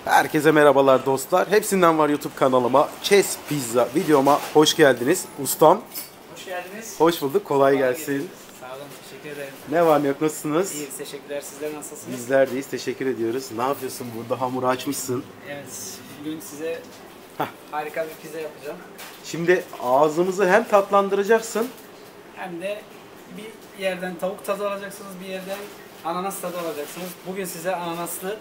Herkese merhabalar dostlar. Hepsinden var YouTube kanalıma. Chess Pizza videoma hoş geldiniz. Ustam. Hoş geldiniz. Hoş bulduk. Kolay gelsin. Sağ olun. Teşekkür ederim. Ne var ne yok, nasılsınız? İyi, teşekkürler. Sizler nasılsınız? Bizler deyiz. Teşekkür ediyoruz. Ne yapıyorsun burada? Hamuru açmışsın. Evet. Bugün size harika bir pizza yapacağım. Şimdi ağzımızı hem tatlandıracaksın. Hem de bir yerden tavuk tadı alacaksınız, bir yerden ananas tadı alacaksınız. Bugün size ananaslı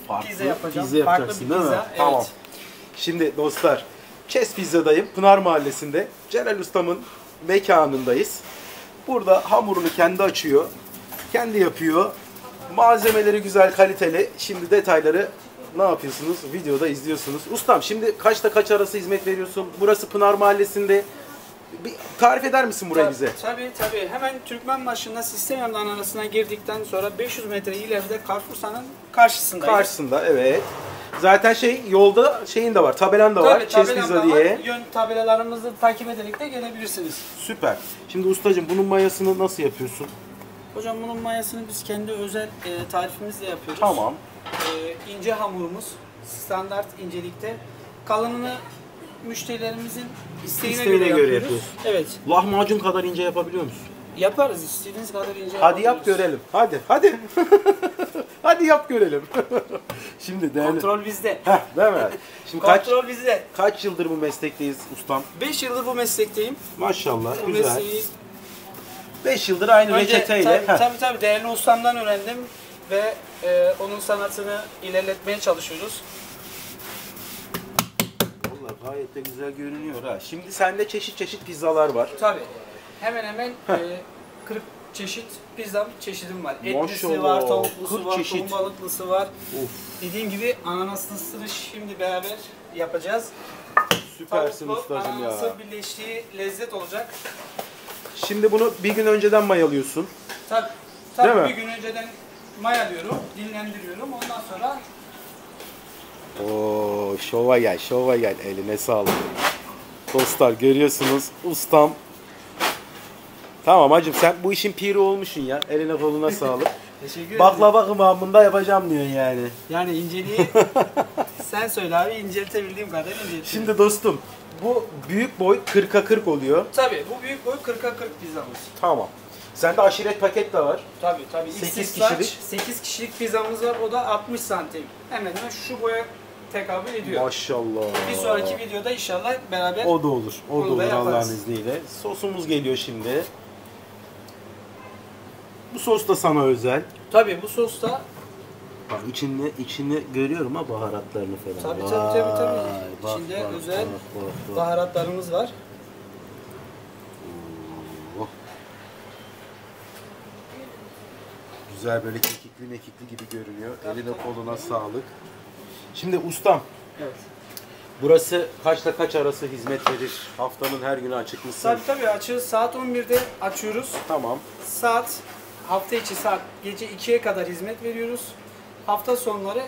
Farklı pizza yapacağım. Pizza yapacaksın, Farklı bir değil mi? pizza. Evet. Tamam. Şimdi dostlar, Chess Pizza'dayım. Pınar Mahallesi'nde. Celal Ustam'ın mekanındayız. Burada hamurunu kendi açıyor. Kendi yapıyor. Malzemeleri güzel, kaliteli. Şimdi detayları ne yapıyorsunuz? Videoda izliyorsunuz. Ustam, şimdi kaçta kaç arası hizmet veriyorsun? Burası Pınar Mahallesi'nde. Bir tarif eder misin burayı bize? Tabii. Hemen Türkmenbaşı'nda sistem yandan arasına girdikten sonra 500 metre ileride Carrefour'un karşısındayız. Karşısında, evet. Zaten yolda şeyin de var, tabelan da var. Chess Pizza diye. Yön tabelalarımızı takip ederek de gelebilirsiniz. Süper. Şimdi ustacığım, bunun mayasını nasıl yapıyorsun? Hocam bunun mayasını biz kendi özel tarifimizle yapıyoruz. Tamam. İnce hamurumuz standart incelikte. Kalınını müşterilerimizin isteğine göre yapıyoruz. Evet. Lahmacun kadar ince yapabiliyor musun? Yaparız. İstediğiniz kadar ince Hadi yap görelim. Hadi. Hadi yap görelim. Şimdi değerli. Kontrol bizde. Değil mi? Şimdi Kontrol bizde. kaç yıldır bu meslekteyiz ustam? 5 yıldır bu meslekteyim. Maşallah, Bu güzel. mesleği 5 yıldır aynı reçeteyle. tabii değerli ustamdan öğrendim ve onun sanatını ilerletmeye çalışıyoruz. Vallahi gayet de güzel görünüyor ha. Şimdi sende çeşit çeşit pizzalar var. Tabii. Hemen 40 çeşit pizza çeşidim var. Etlisi Maşallah, var, tavuklusu 40 var, çeşit. ton balıklısı var. Of. Dediğim gibi ananaslısını şimdi beraber yapacağız. Süpersin Tavuklu, ustacığım ya. ananası birleştiği lezzet olacak. Şimdi bunu bir gün önceden mayalıyorsun. Değil Tabii mi? bir gün önceden mayalıyorum, dinlendiriyorum. Ondan sonra Oo, şova gel. Eline sağlık. Dostlar, görüyorsunuz ustam. Tamam hacım, sen bu işin piri olmuşsun ya. Eline koluna sağlık. teşekkür ederim. Baklava kıvamında yapacağım diyorsun yani. Yani inceliği sen söyle abi, inceltebildiğim kadar inceltiyorum. Şimdi dostum, bu büyük boy 40'a 40 oluyor. Tabii bu büyük boy 40'a 40 pizzamız. Tamam. Sende aşiret paket de var. Tabii. 8 İstiklaç, kişilik. 8 kişilik pizzamız var. O da 60 santim. Hemen şu boya tekabül ediyor. Maşallah. Bir sonraki videoda inşallah beraber O da olur. O da onu da olur yaparız. Allah'ın izniyle. Sosumuz geliyor şimdi. Bu sos da sana özel. Tabii bu sos da Bak içini görüyorum ha, baharatlarını falan. tabii. Bak, İçinde bak, özel bak. baharatlarımız var. Oh. Güzel, böyle kekikli mekikli gibi görünüyor. Eline koluna sağlık. Şimdi ustam, Evet. burası kaçla kaç arası hizmet verir? Haftanın her günü açık mısın? Tabii açığız. Saat 11'de açıyoruz. Tamam. Hafta içi saat gece 2'ye kadar hizmet veriyoruz. Hafta sonları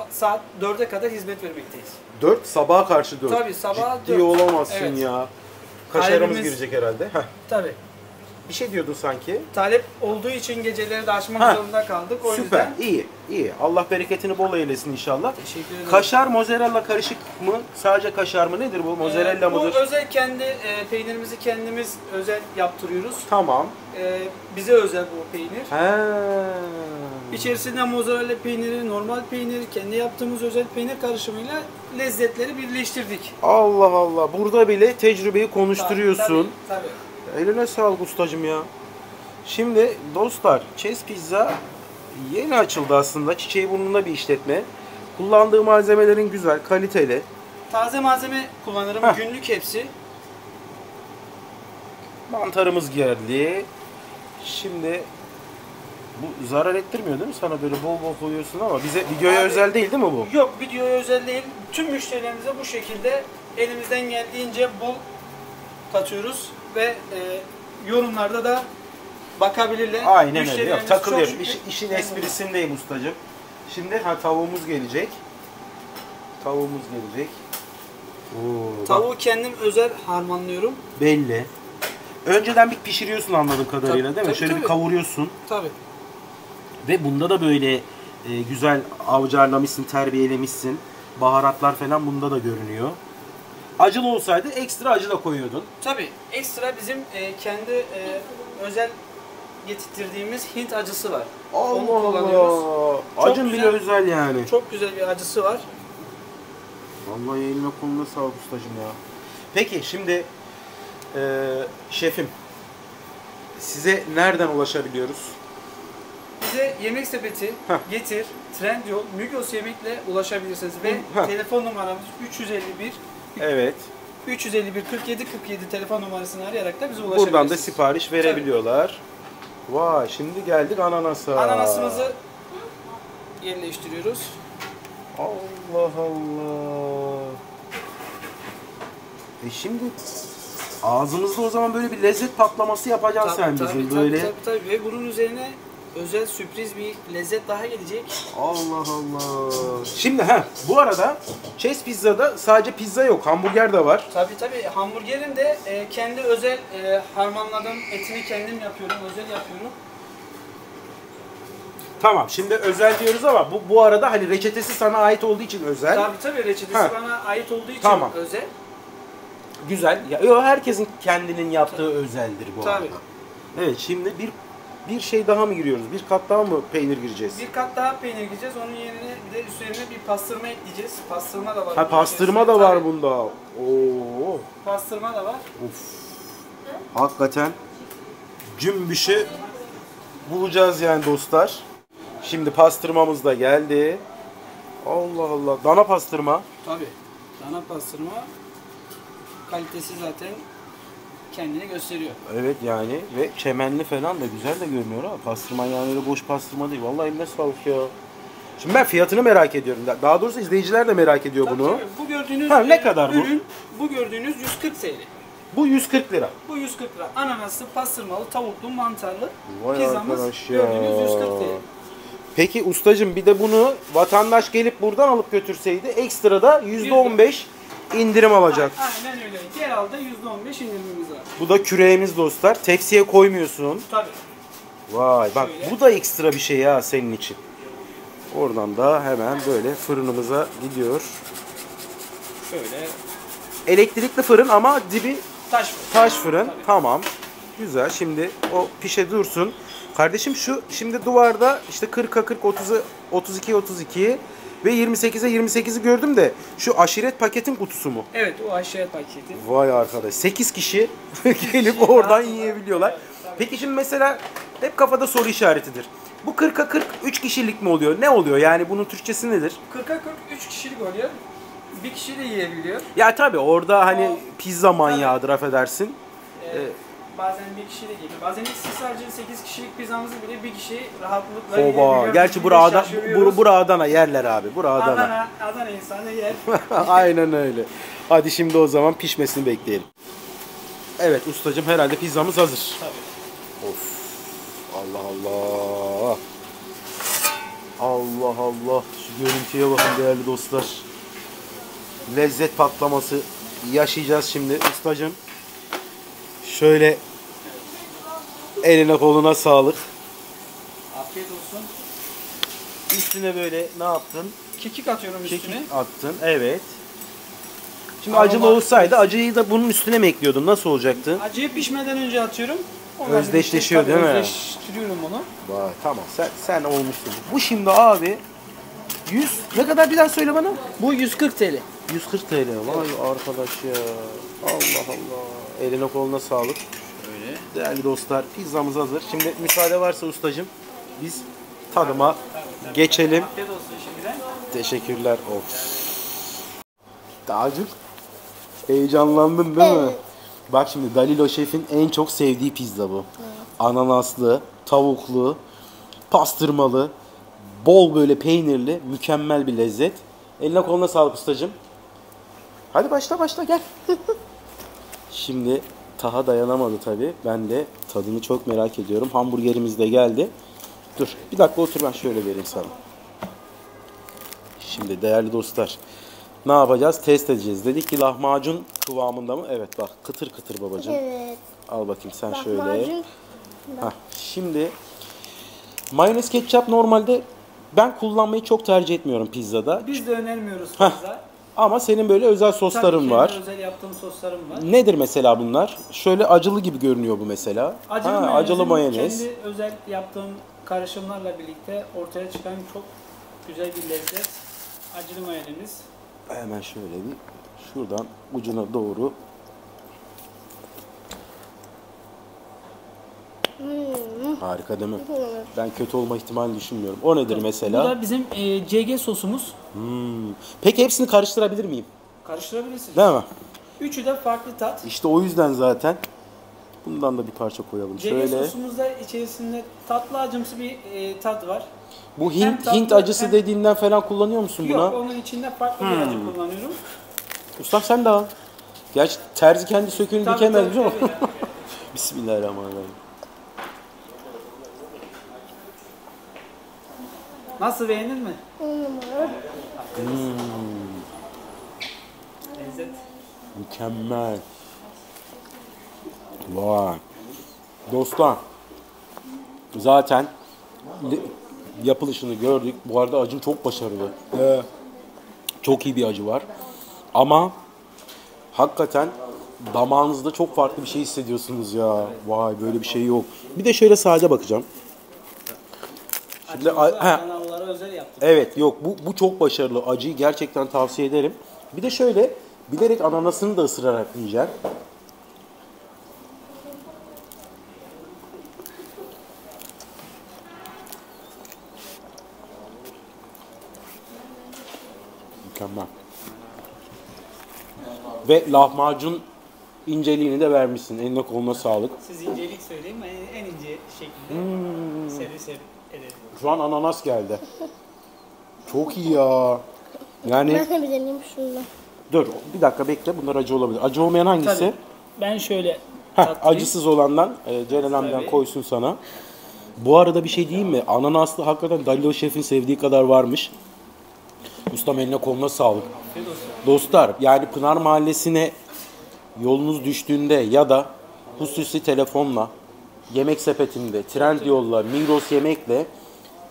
saat 4'e kadar hizmet vermekteyiz. 4, sabaha karşı 4. Tabii, sabaha Ciddi 4. olamazsın Evet. ya. Kaşarımız Talebimiz- girecek herhalde. Heh. Tabii. Bir şey diyordun sanki. Talep olduğu için geceleri de açmak Ha, zorunda kaldık. O Süper, yüzden iyi. Allah bereketini bol eylesin inşallah. teşekkür ederim. Kaşar, mozzarella karışık mı? Sadece kaşar mı? Nedir bu? Mozzarella Bu mıdır? özel kendi peynirimizi kendimiz özel yaptırıyoruz. Tamam. Bize özel bu peynir. He. İçerisinde mozzarella peyniri, normal peynir, kendi yaptığımız özel peynir karışımıyla lezzetleri birleştirdik. Allah. Burada bile tecrübeyi konuşturuyorsun. Tabii. Eline sağlık ustacım ya. Şimdi dostlar, Chess Pizza yeni açıldı aslında. Çiçeğiburnunda bir işletme. Kullandığı malzemelerin güzel, kaliteli. Taze malzeme kullanırım. Günlük hepsi. Mantarımız geldi. Şimdi bu zarar ettirmiyor değil mi? Sana böyle bol bol koyuyorsun ama bize videoya Abi, özel değil mi bu? Yok, videoya özel değil. Tüm müşterilerimize bu şekilde elimizden geldiğince bol katıyoruz ve yorumlarda da bakabilirler. Aynen öyle. Yok, Müşterilerimiz takılıyorum. çok şükür İşin memnun. esprisindeyim ustacığım. Şimdi tavuğumuz gelecek. Oo, bak, Tavuğu kendim özel harmanlıyorum. belli. Önceden bir pişiriyorsun anladığım kadarıyla, Tabii, değil mi? tabii, Şöyle bir tabii. kavuruyorsun. Tabii. Ve bunda da böyle güzel avcarlamışsın, terbiyelemişsin. Baharatlar falan bunda da görünüyor. Acılı olsaydı ekstra acı da koyuyordun. Tabii ekstra bizim kendi özel getirttiğimiz Hint acısı var. Onu Allah kullanıyoruz. Allah. Acın Çok bile güzel. özel yani. Çok güzel bir acısı var. Vallahi eline koluna sağlık ustacığım ya. Peki şimdi şefim, size nereden ulaşabiliyoruz? Bize Yemek Sepeti, Heh. Getir, Trendyol, Migros Yemek'le ulaşabilirsiniz ve Heh. telefon numaramız 351 Evet. 351 47 47 telefon numarasını arayarak da bize ulaşabilirsiniz. Buradan da sipariş verebiliyorlar. Vay, şimdi geldik ananasa. Ananasımızı yerleştiriyoruz. Allah Allah. Şimdi ağzımızda o zaman böyle bir lezzet patlaması yapacaksın sen bizim böyle. Tabii. Ve bunun üzerine özel sürpriz bir lezzet daha gelecek. Allah Allah. Şimdi bu arada Chess Pizza'da sadece pizza yok, hamburger de var. Tabii. Hamburgerin de kendi özel harmanladığım etini kendim yapıyorum, özel yapıyorum. Tamam, şimdi özel diyoruz ama bu arada hani reçetesi sana ait olduğu için özel. Tabii reçetesi Ha. bana ait olduğu için Tamam. özel. Güzel. Ya, herkesin kendinin yaptığı özeldir bu Tabii. arada. Evet, şimdi bir şey daha mı giriyoruz? Bir kat daha mı peynir gireceğiz? Bir kat daha peynir gireceğiz. Onun yerine bir de üzerine bir pastırma ekleyeceğiz. Pastırma da var. Ha, bunun pastırma içerisinde. da var Tabii, bunda. Oo. Pastırma da var. Of. Hakikaten cümbüşü bulacağız yani dostlar. Şimdi pastırmamız da geldi. Allah Allah. Dana pastırma. Tabii. Dana pastırma kalitesi zaten kendini gösteriyor. Evet yani ve çemenli falan da güzel de görünüyor ha. Pastırma yani öyle boş pastırma değil. Vallahi eline sağlık ya. Şimdi ben fiyatını merak ediyorum. Daha doğrusu izleyiciler de merak ediyor bunu. Tabii. Bu gördüğünüz Ne kadar bu? ürün, bu gördüğünüz 140 TL. Bu 140 lira. Bu 140 lira. Ananaslı, pastırmalı, tavuklu, mantarlı Vay pizzamız arkadaş ya. gördüğünüz 140 TL. Peki ustacığım, bir de bunu vatandaş gelip buradan alıp götürseydi ekstra da %15 indirim alacak. Aynen öyle. Genelde %15 indirimimiz var. Bu da küreğimiz dostlar. Tepsiye koymuyorsun. Tabii. Vay bak, Şöyle. bu da ekstra bir şey ya senin için. Oradan da hemen böyle fırınımıza gidiyor. Şöyle Elektrikli fırın ama dibi taş fırın. taş fırın. Tabii. Tamam. Güzel. Şimdi o pişe dursun. Kardeşim şu şimdi duvarda işte 40'a 40, 30'a 32, 32 ve 28'e 28'i gördüm de şu aşiret paketin kutusu mu? Evet, o aşağı paketi. Vay arkadaş. 8 kişi gelip oradan yiyebiliyorlar. Peki şimdi mesela hep kafada soru işaretidir. Bu 40'a 40 3 kişilik mi oluyor? Ne oluyor? Yani bunun Türkçesi nedir? 40'a 40 3 kişilik oluyor. Bir kişi de yiyebiliyor. Ya tabii orada hani O- pizza manyağıdır, affedersin. Bazen bir kişi de geliyor. Bazen ikisi sadece 8 kişilik pizzamızı bile bir kişi rahatlıkla Oba. yiyebiliyor. Gerçi Biz burada bile şaşırıyoruz. Adana yerler abi. Bura Adana. Adana insanı yer. Aynen öyle. Hadi şimdi o zaman pişmesini bekleyelim. Evet ustacığım, herhalde pizzamız hazır. Tabii. Of. Allah Allah. Allah Allah. Şu görüntüye bakın değerli dostlar. Lezzet patlaması yaşayacağız şimdi ustacığım. Şöyle eline koluna sağlık. Afiyet olsun. Üstüne böyle ne yaptın? Kekik atıyorum üstüne. Kekik attın. Evet. Şimdi Aroma- acılı olsaydı acıyı da bunun üstüne mi ekliyordun? Nasıl olacaktı? Acıyı pişmeden önce atıyorum. Özdeşleşiyor, Tabii, değil mi? Özdeştiriyorum onu. Vay tamam, sen olmuşsun. Bu şimdi abi 100 ne kadar, bir daha söyle bana. Bu 140 TL. 140 TL. Vay arkadaş ya. Allah Allah. Eline koluna sağlık. Öyle. Değerli dostlar, pizzamız hazır. Şimdi müsaade varsa ustacığım biz tadıma geçelim. Afiyet olsun şimdiden. Teşekkürler. Of. Tacım. Heyecanlandın değil mi? Bak şimdi Dalilo Şef'in en çok sevdiği pizza bu. Ananaslı, tavuklu, pastırmalı, bol böyle peynirli, mükemmel bir lezzet. Eline koluna sağlık ustacığım. Hadi başla gel. Şimdi Taha dayanamadı tabii. Ben de tadını çok merak ediyorum. Hamburgerimiz de geldi. Dur bir dakika otur, ben şöyle vereyim sana. Şimdi değerli dostlar, ne yapacağız? Test edeceğiz. Dedik ki lahmacun kıvamında mı? Evet bak, kıtır kıtır babacığım. Evet. Al bakayım sen şöyle. Lahmacun. Hah, şimdi mayonez ketçap normalde Ben kullanmayı çok tercih etmiyorum pizzada. Biz de önermiyoruz fazla. Ama senin böyle özel sosların Tabii var. kendi özel yaptığım soslarım var. Nedir mesela bunlar? Şöyle acılı gibi görünüyor bu mesela. Acılı mayonez. Kendi özel yaptığım karışımlarla birlikte ortaya çıkan çok güzel bir lezzet. Acılı mayonez. Hemen şöyle bir şuradan ucuna doğru. Harika değil mi? Ben kötü olma ihtimalini düşünmüyorum. O nedir Bu mesela? da bizim CG sosumuz. Peki hepsini karıştırabilir miyim? Karıştırabilirsiniz. Değil mi? Üçü de farklı tat. İşte o yüzden zaten bundan da bir parça koyalım. CG Şöyle. sosumuzda içerisinde tatlı acımsı bir tat var. Bu Hem Hint tatlı, acısı hem- dediğinden falan kullanıyor musun buna? Yok, onun içinde farklı bir acı kullanıyorum. Ustam sen de al. Gerçi terzi kendi söküğünü Tabii, dikemezmiş tabii, ama. tabii. Bismillahirrahmanirrahim. Nasıl, beğendin mi? Lezzet. Mükemmel. Vay. Dostlar. Zaten yapılışını gördük. Bu arada acım çok başarılı. Çok iyi bir acı var. Ama hakikaten damağınızda çok farklı bir şey hissediyorsunuz ya. Vay, böyle bir şey yok. Bir de şöyle sade bakacağım. Şimdi Adanalılara özel yaptım. evet, yok, bu çok başarılı. Acıyı gerçekten tavsiye ederim. Bir de şöyle bilerek ananasını da ısırarak yiyeceğim. Mükemmel. Ve lahmacun inceliğini de vermişsin. Eline koluna sağlık. Siz incelik söyleyeyim, en ince şekilde servis edelim. Şu an ananas geldi. Çok iyi ya. Yani Ben de bir deneyeyim şunu. dur bir dakika bekle, bunlar acı olabilir. Acı olmayan hangisi? Tabii. Ben şöyle Heh, tatlıyım. acısız olandan Ceren amcan Tabii. koysun sana. Bu arada bir şey diyeyim mi? Ananaslı hakikaten Dalilo Şef'in sevdiği kadar varmış. Ustam eline koluna sağlık. Afiyet olsun. Dostlar, yani Pınar Mahallesi'ne yolunuz düştüğünde ya da hususi telefonla, Yemek Sepeti'nde, Trendyol'la, Migros Yemek'le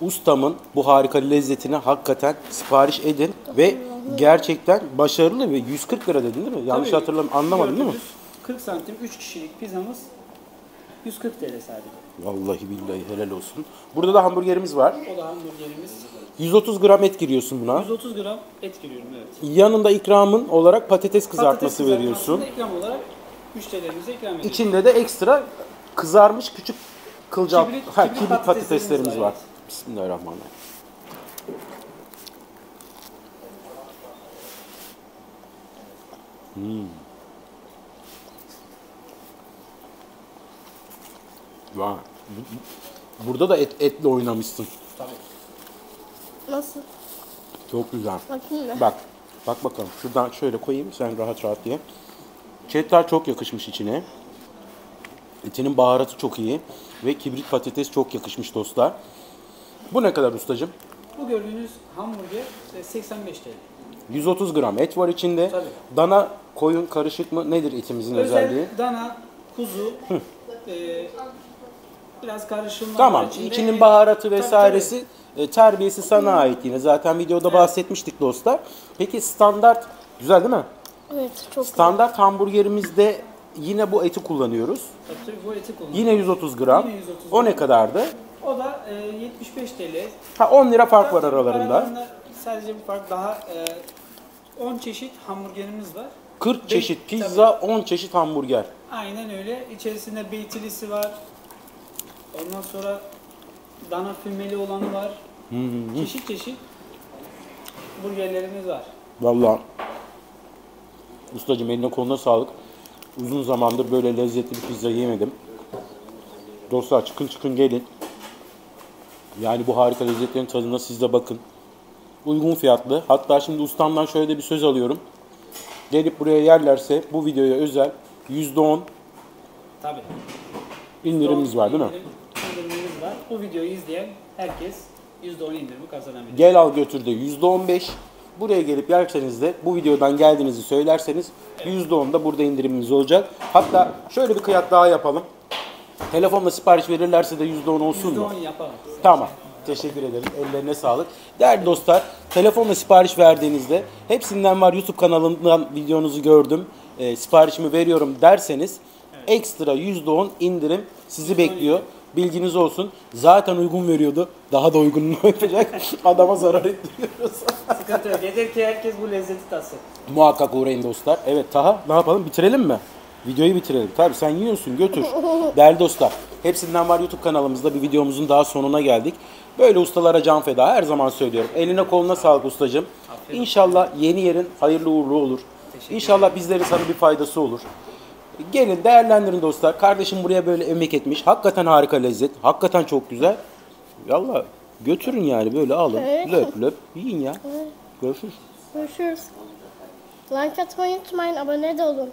ustamın bu harika lezzetini hakikaten sipariş edin ve gerçekten başarılı ve 140 lira dedin değil mi? Yanlış Tabii, hatırlamıyorum, anlamadım değil mi? gördüğünüz 40 santim 3 kişilik pizzamız 140 TL sadece. Vallahi billahi helal olsun. Burada da hamburgerimiz var. O da hamburgerimiz. 130 gram et giriyorsun buna. 130 gram et giriyorum, evet. Yanında ikramın olarak patates kızartması Patates veriyorsun. kızartmasını ikram olarak müşterilerimize ikram ediyoruz. İçinde de ekstra kızarmış küçük kılcal Kibrit kibrit patateslerimiz var, var. evet. Bismillahirrahmanirrahim. Vay. Burada da etle oynamışsın. Tabii. Nasıl? Çok güzel. Bakayım mı? Bak bakalım. Şuradan şöyle koyayım sen rahat rahat diye. Cheddar çok yakışmış içine. Etinin baharatı çok iyi. Ve kibrit patates çok yakışmış dostlar. Bu ne kadar ustacığım? Bu gördüğünüz hamburger 85 TL. 130 gram et var içinde. Tabii. Dana, koyun karışık mı? Nedir etimizin özelliği? Özel dana, kuzu, biraz karışımlar Tamam. var içinde. İçinin baharatı Tabii, vesairesi terbiyesi sana ait yine. Zaten videoda bahsetmiştik dostlar. Peki standart güzel değil mi? Evet, çok Standart hamburgerimizde yine bu eti kullanıyoruz. Tabii, bu eti kullanıyoruz. Yine 130 gram. Yine 130 O ne gram. kadardı? O da 75 TL. Ha, 10 lira fark var Tabii, aralarında. sadece bir fark daha 10 çeşit hamburgerimiz var. 40 çeşit pizza, 10 çeşit hamburger. Aynen öyle. İçerisinde beytilisi var. Ondan sonra dana fümeli olanı var. Çeşit çeşit burgerlerimiz var. Vallahi ustacığım eline koluna sağlık. Uzun zamandır böyle lezzetli bir pizza yemedim. Dostlar çıkın gelin. Yani bu harika lezzetlerin tadına siz de bakın. Uygun fiyatlı. Hatta şimdi ustamdan şöyle de bir söz alıyorum. Gelip buraya yerlerse bu videoya özel %10 Tabii. indirimimiz var değil mi? İndirimimiz var. Bu videoyu izleyen herkes %10 indirimi kazanabilir. Gel al götür de %15. Buraya gelip yerseniz de bu videodan geldiğinizi söylerseniz %10 da burada indirimimiz olacak. Hatta şöyle bir kıyak daha yapalım. Telefonla sipariş verirlerse de %10 olsun mu? %10 yapalım. Tamam. Teşekkür ederim. Ellerine sağlık. Değerli dostlar, telefonla sipariş verdiğinizde hepsinden var YouTube kanalından videonuzu gördüm. Siparişimi veriyorum derseniz ekstra %10 indirim sizi bekliyor. Bilginiz olsun. Zaten uygun veriyordu. Daha da uygununu yapacak. Adama zarar ettiriyoruz. Sıkıntı yok. Yeter ki herkes bu lezzeti tatsın. Muhakkak uğrayın dostlar. Evet Taha, ne yapalım? Bitirelim mi? Videoyu bitirelim. Tabii sen yiyorsun, götür. Değerli dostlar, hepsinden var YouTube kanalımızda bir videomuzun daha sonuna geldik. Böyle ustalara can feda, her zaman söylüyorum. Eline koluna sağlık ustacığım. İnşallah yeni yerin hayırlı uğurlu olur. İnşallah bizlerin sana bir faydası olur. Gelin değerlendirin dostlar. Kardeşim buraya böyle emek etmiş. Hakikaten harika lezzet. Hakikaten çok güzel. Yallah götürün yani, böyle alın. Evet. Löp löp yiyin ya. Görüşürüz. Görüşürüz. Like atmayı unutmayın, abone de olun.